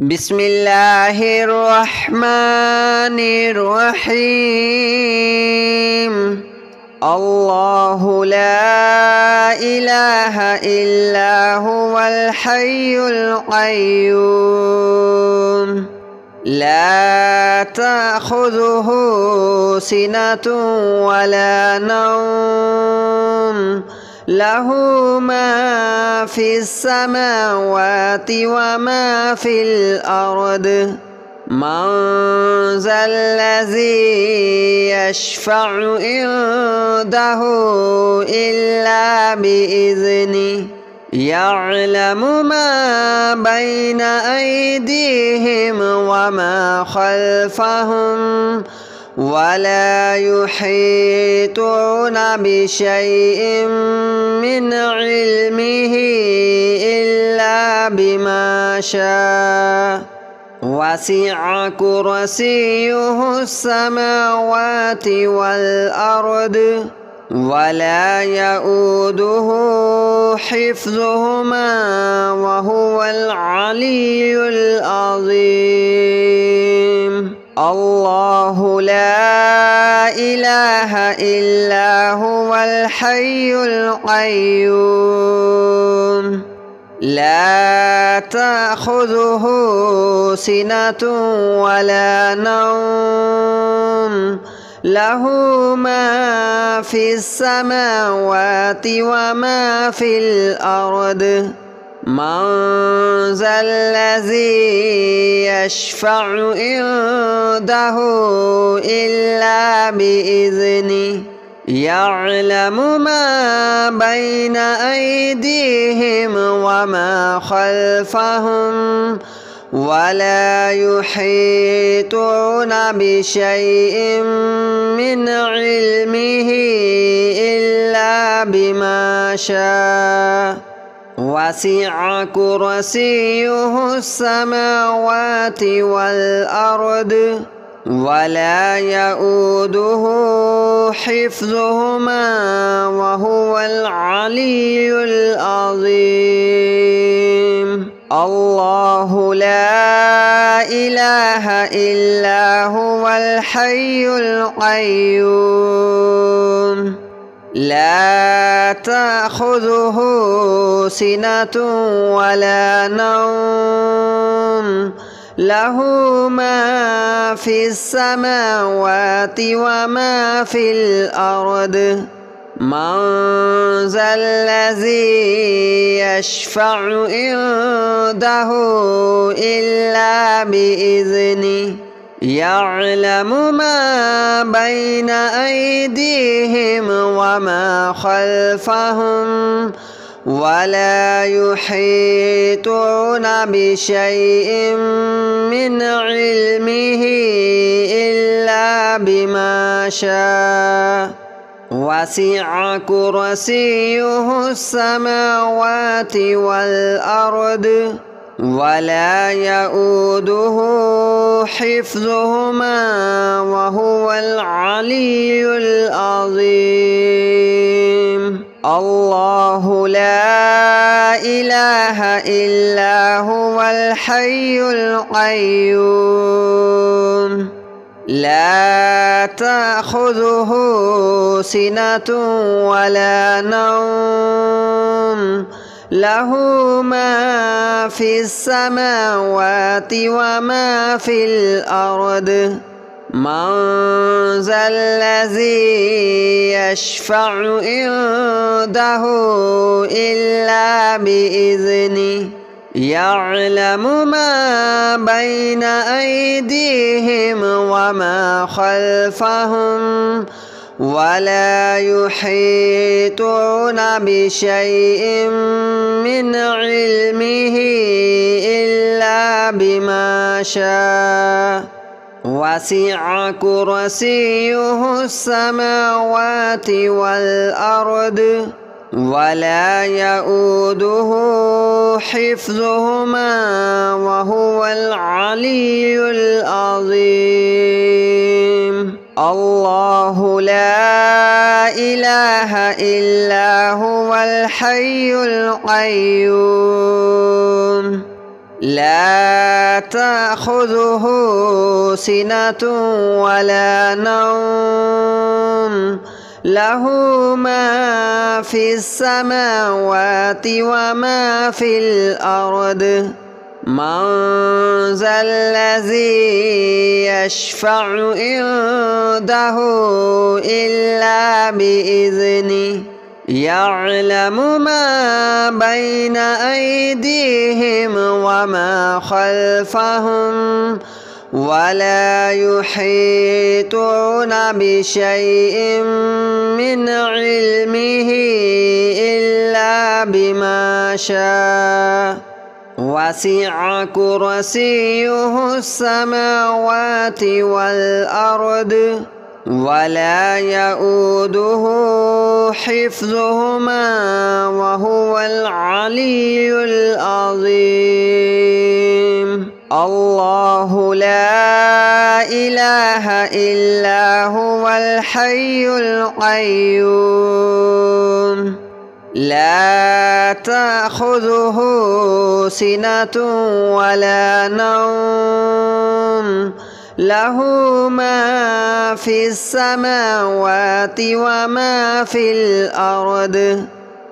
بسم الله الرحمن الرحيم. الله لا إله إلا هو الحي القيوم لا تأخذه سنة ولا نوم له ما في السماوات وما في الأرض من ذا الذي يشفع عنده إلا بإذنه يعلم ما بين أيديهم وما خلفهم ولا يحيطون بشيء من علمه إلا بما شاء وسع كرسيه السماوات والأرض ولا يؤوده حفظهما وهو العلي العظيم. الله لا إله إلا هو الحي القيوم لا تأخذه سنة ولا نوم له ما في السماوات وما في الأرض من ذا الذي يشفع عنده إلا بإذنه يعلم ما بين أيديهم وما خلفهم ولا يحيطون بشيء من علمه إلا بما شاء وسع كرسيه السماوات والأرض ولا يؤوده حفظهما وهو العلي العظيم. الله لا إله إلا هو الحي القيوم لا تأخذه سنة ولا نوم له ما في السماوات وما في الأرض من ذا الذي يشفع عنده إلا بإذنه يعلم ما بين أيديهم وما خلفهم ولا يحيطون بشيء من علمه إلا بما شاء وسع كرسيه السماوات والأرض ولا يؤوده حفظهما وهو العلي العظيم. الله لا إله إلا هو الحي القيوم لا تأخذه سنة ولا نوم له ما في السماوات وما في الأرض من ذا الذي يشفع عنده إلا بإذنه يعلم ما بين أيديهم وما خلفهم ولا يحيطون بشيء من علمه إلا بما شاء وسع كرسيه السماوات والأرض ولا يؤوده حفظهما وهو العلي العظيم. الله لا إله إلا هو الحي القيوم لا تأخذه سنة ولا نوم له ما في السماوات وما في الأرض من ذا الذي يشفع عنده إلا بإذنه يعلم ما بين أيديهم وما خلفهم ولا يحيطون بشيء من علمه إلا بما شاء وسع كرسيه السماوات والأرض ولا يؤوده حفظهما وهو العلي العظيم الله لا إله إلا هو الحي القيوم لا تأخذه سنة ولا نوم له ما في السماوات وما في الأرض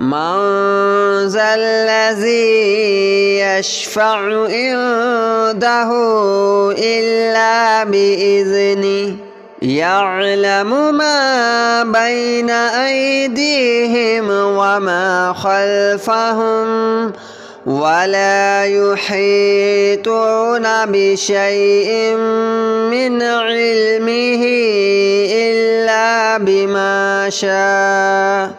من ذا الذي يشفع عنده إلا بإذنه يعلم ما بين أيديهم وما خلفهم ولا يحيطون بشيء من علمه إلا بما شاء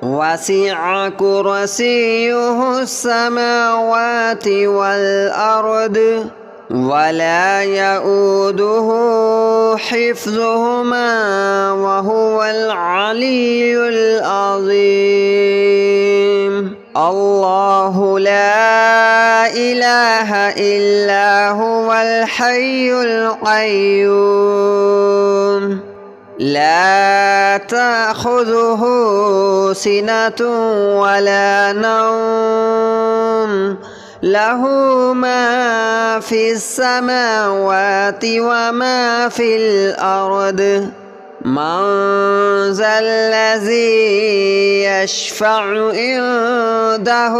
وسع كرسيه السماوات والأرض ولا يؤوده حفظهما وهو العلي العظيم الله لا إله إلا هو الحي القيوم لا تأخذه سنة ولا نوم له ما في السماوات وما في الأرض من ذا الذي يشفع عنده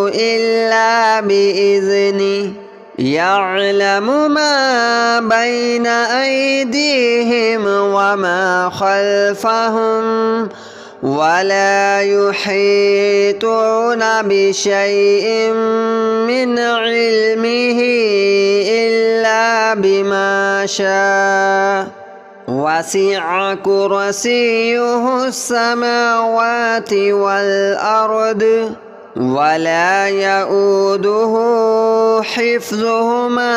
إلا بإذنه يعلم ما بين أيديهم وما خلفهم ولا يحيطون بشيء من علمه إلا بما شاء وسع كرسيه السماوات والأرض ولا يؤوده حفظهما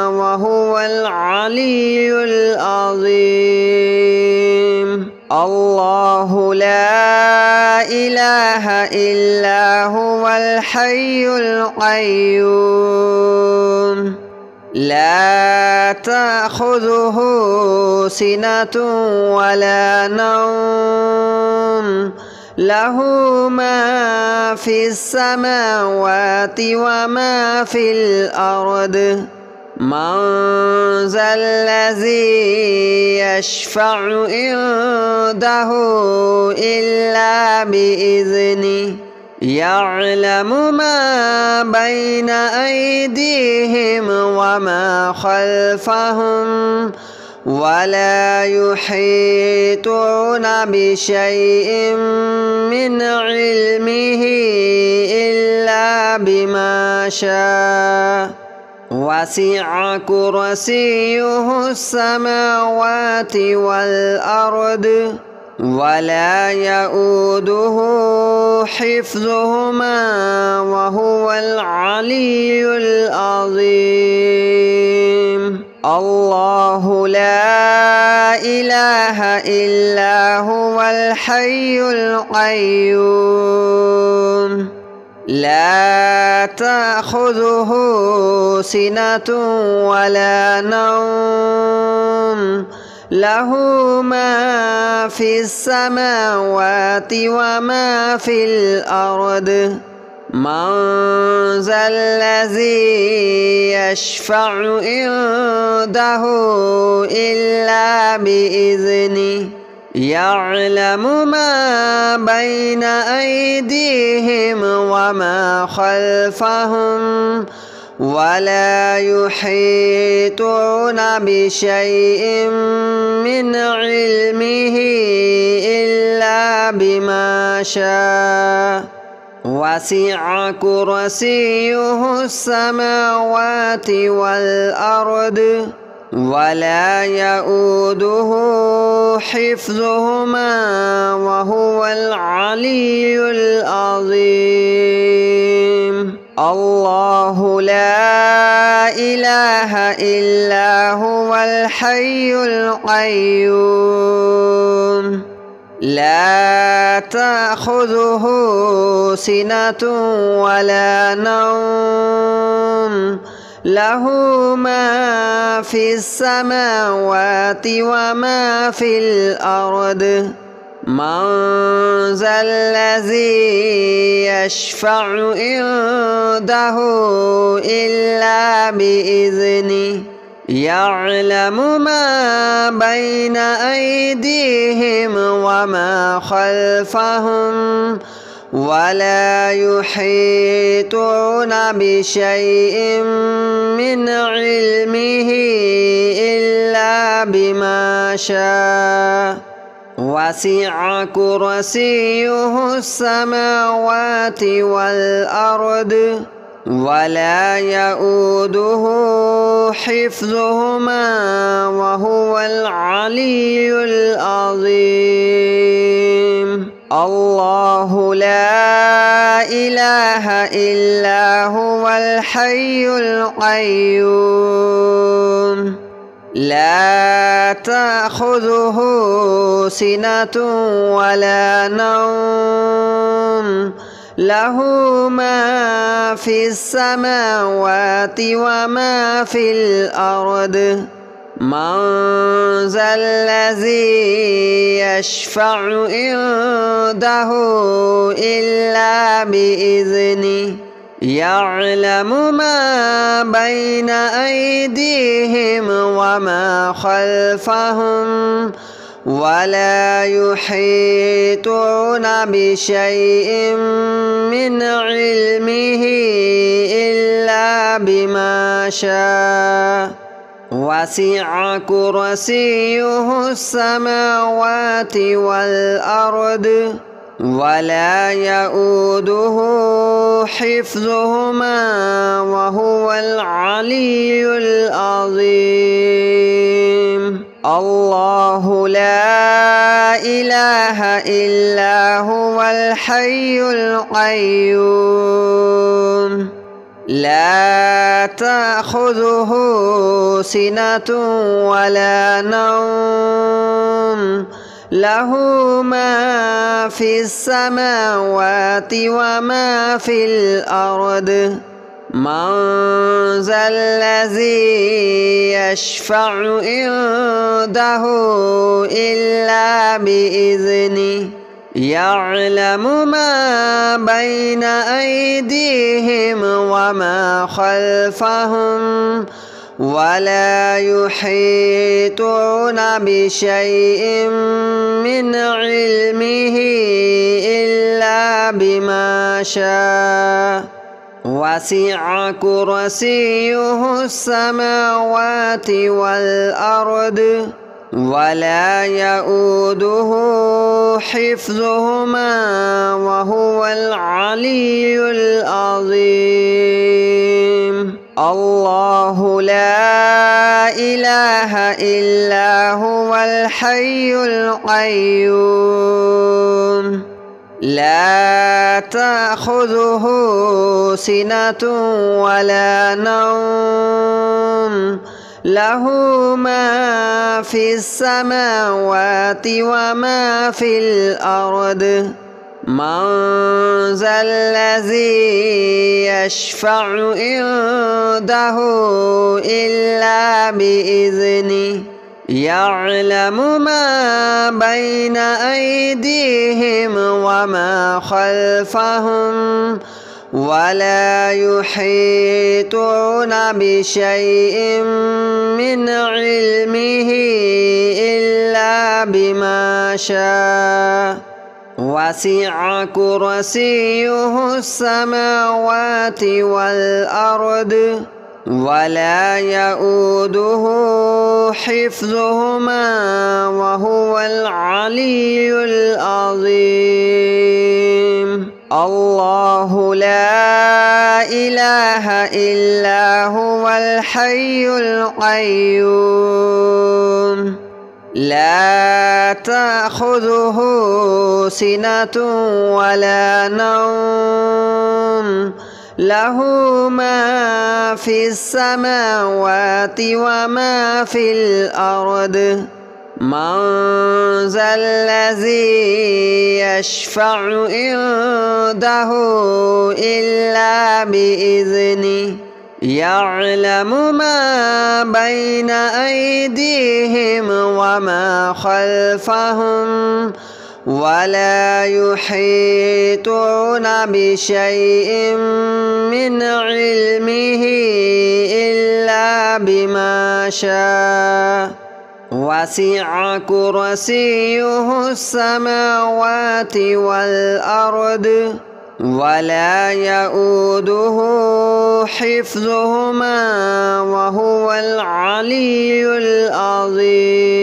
وهو العلي العظيم الله لا إله إلا هو الحي القيوم لا تأخذه سنة ولا نوم له ما في السماوات وما في الأرض من ذا الذي يشفع عنده إلا بإذنه يعلم ما بين أيديهم وما خلفهم ولا يحيطون بشيء من علمه إلا بما شاء وسع كرسيه السماوات والأرض ولا يؤوده حفظهما وهو العلي العظيم الله لا إله إلا هو الحي القيوم لا تأخذه سنة ولا نوم له ما في السماوات وما في الأرض من ذا الذي يشفع عنده إلا بإذنه يعلم ما بين أيديهم وما خلفهم ولا يحيطون بشيء من علمه إلا بما شاء وسع كرسيه السماوات والأرض ولا يؤوده حفظهما وهو العلي العظيم الله لا إله إلا هو الحي القيوم لا تأخذه سنة ولا نوم له ما في السماوات وما في الأرض من ذا الذي يشفع عنده إلا بإذنه يعلم ما بين أيديهم وما خلفهم ولا يحيطون بشيء من علمه إلا بما شاء وسع كرسيه السماوات والأرض ولا يؤوده حفظهما وهو العلي العظيم الله لا إله إلا هو الحي القيوم لا تأخذه سنة ولا نوم له ما في السماوات وما في الأرض من ذا الذي يشفع عنده إلا بإذنه يعلم ما بين أيديهم وما خلفهم ولا يحيطون بشيء من علمه إلا بما شاء وسع كرسيه السماوات والأرض ولا يؤوده حفظهما وهو العلي العظيم الله لا إله إلا هو الحي القيوم لا تأخذه سنة ولا نوم له ما في السماوات وما في الأرض من ذا الذي يشفع عنده إلا بإذنه يعلم ما بين أيديهم وما خلفهم ولا يحيطون بشيء من علمه إلا بما شاء وسع كرسيه السماوات والأرض ولا يؤوده حفظهما وهو العلي العظيم الله لا إله إلا هو الحي القيوم لا تأخذه سنة ولا نوم له ما في السماوات وما في الأرض من ذا الذي يشفع عنده إلا بإذنه يعلم ما بين أيديهم وما خلفهم ولا يحيطون بشيء من علمه إلا بما شاء وسع كرسيه السماوات والأرض ولا يؤوده حفظهما وهو العلي العظيم الله لا إله إلا هو الحي القيوم لا تأخذه سنة ولا نوم له ما في السماوات وما في الأرض من ذا الذي يشفع عنده إلا بإذنه يعلم ما بين أيديهم وما خلفهم ولا يحيطون بشيء من علمه إلا بما شاء وسع كرسيه السماوات والأرض ولا يؤوده حفظهما وهو العلي العظيم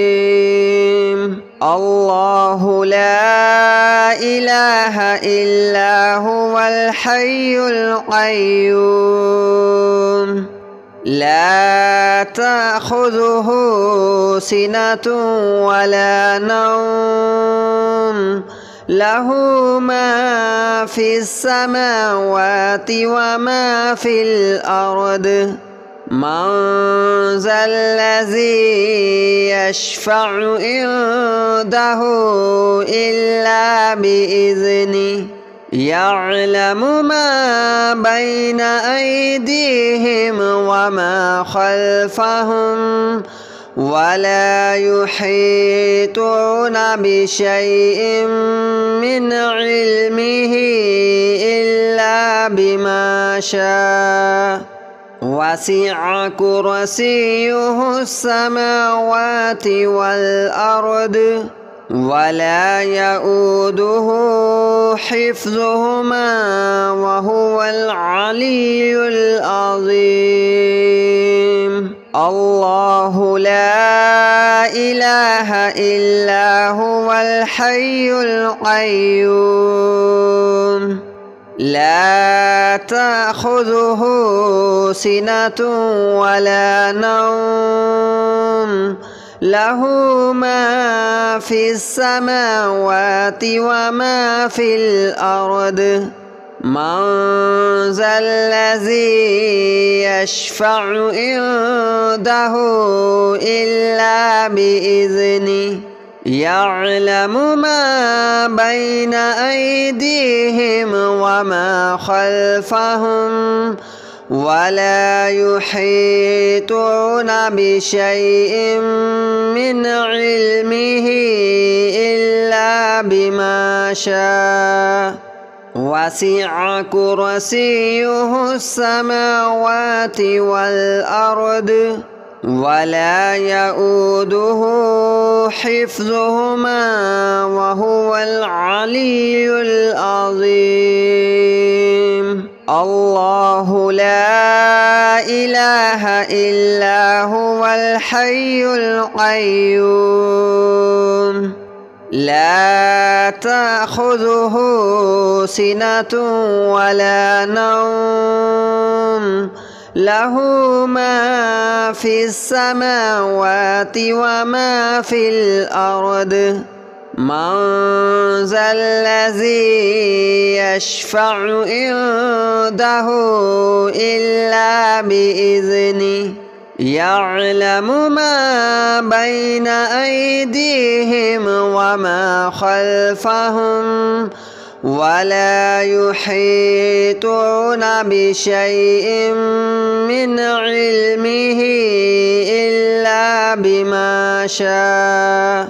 الله لا إله إلا هو الحي القيوم لا تأخذه سنة ولا نوم له ما في السماوات وما في الأرض من ذا الذي يشفع عنده إلا بإذنه يعلم ما بين أيديهم وما خلفهم ولا يحيطون بشيء من علمه إلا بما شاء وسع كرسيه السماوات والأرض ولا يؤوده حفظهما وهو العلي العظيم الله لا إله إلا هو الحي القيوم لا تأخذه سنة ولا نوم له ما في السماوات وما في الأرض من ذا الذي يشفع عنده إلا بإذنه يعلم ما بين أيديهم وما خلفهم ولا يحيطون بشيء من علمه إلا بما شاء وسع كرسيه السماوات والأرض ولا يؤوده حفظهما وهو العلي العظيم الله لا إله إلا هو الحي القيوم لا تأخذه سنة ولا نوم له ما في السماوات وما في الأرض من ذا الذي يشفع عنده إلا بإذنه يعلم ما بين أيديهم وما خلفهم ولا يحيطون بشيء من علمه إلا بما شاء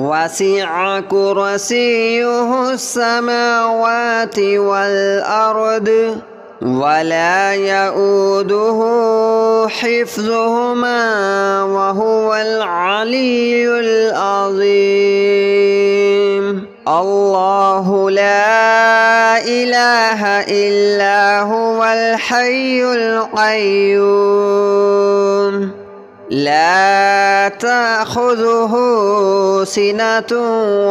وسع كرسيه السماوات والأرض ولا يؤوده حفظهما وهو العلي العظيم. الله لا إله إلا هو الحي القيوم لا تأخذه سنة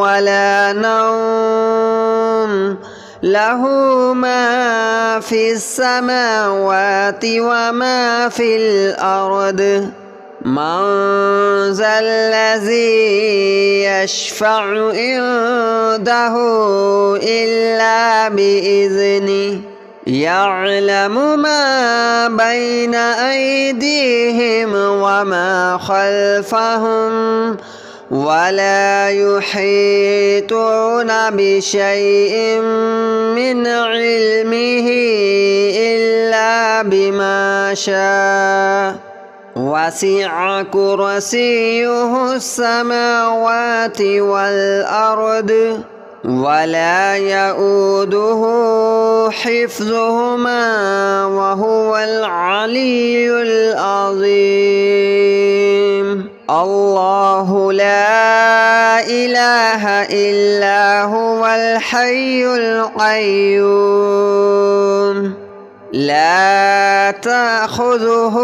ولا نوم له ما في السماوات وما في الأرض من ذا الذي يشفع عنده إلا بإذنه يعلم ما بين أيديهم وما خلفهم ولا يحيطون بشيء من علمه إلا بما شاء وسع كرسيه السماوات والأرض ولا يؤوده حفظهما وهو العلي العظيم. الله لا إله إلا هو الحي القيوم لا تأخذه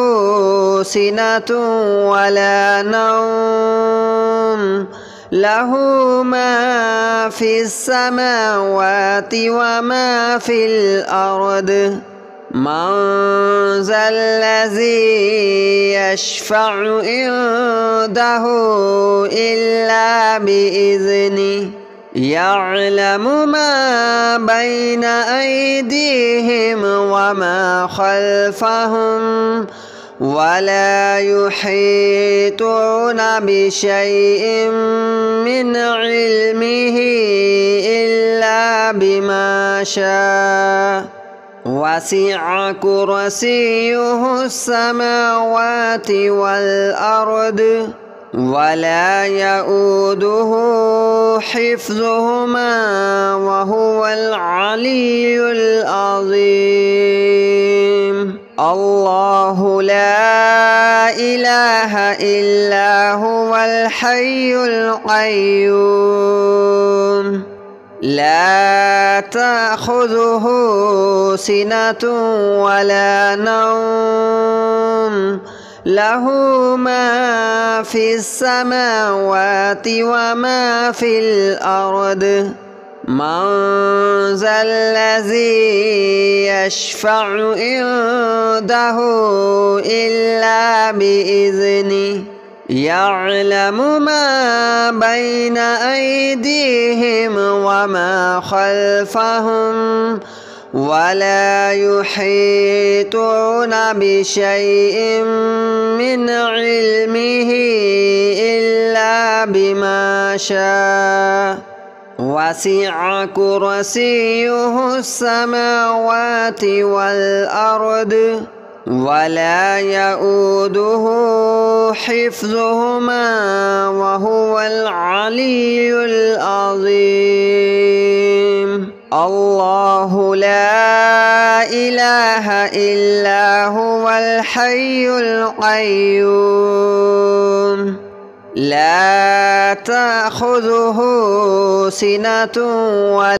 سنة ولا نوم له ما في السماوات وما في الأرض من ذا الذي يشفع عنده إلا بإذنه يعلم ما بين أيديهم وما خلفهم ولا يحيطون بشيء من علمه إلا بما شاء وسع كرسيه السماوات والأرض ولا يؤوده حفظهما وهو العلي العظيم. الله لا إله إلا هو الحي القيوم لا تأخذه سنة ولا نوم له ما في السماوات وما في الأرض من ذا الذي يشفع عنده إلا بإذنه يعلم ما بين أيديهم وما خلفهم ولا يحيطون بشيء من علمه إلا بما شاء وسع كرسيه السماوات والأرض ولا يؤوده حفظهما وهو العلي العظيم. الله لا إله إلا هو الحي القيوم لا تأخذه سنة ولا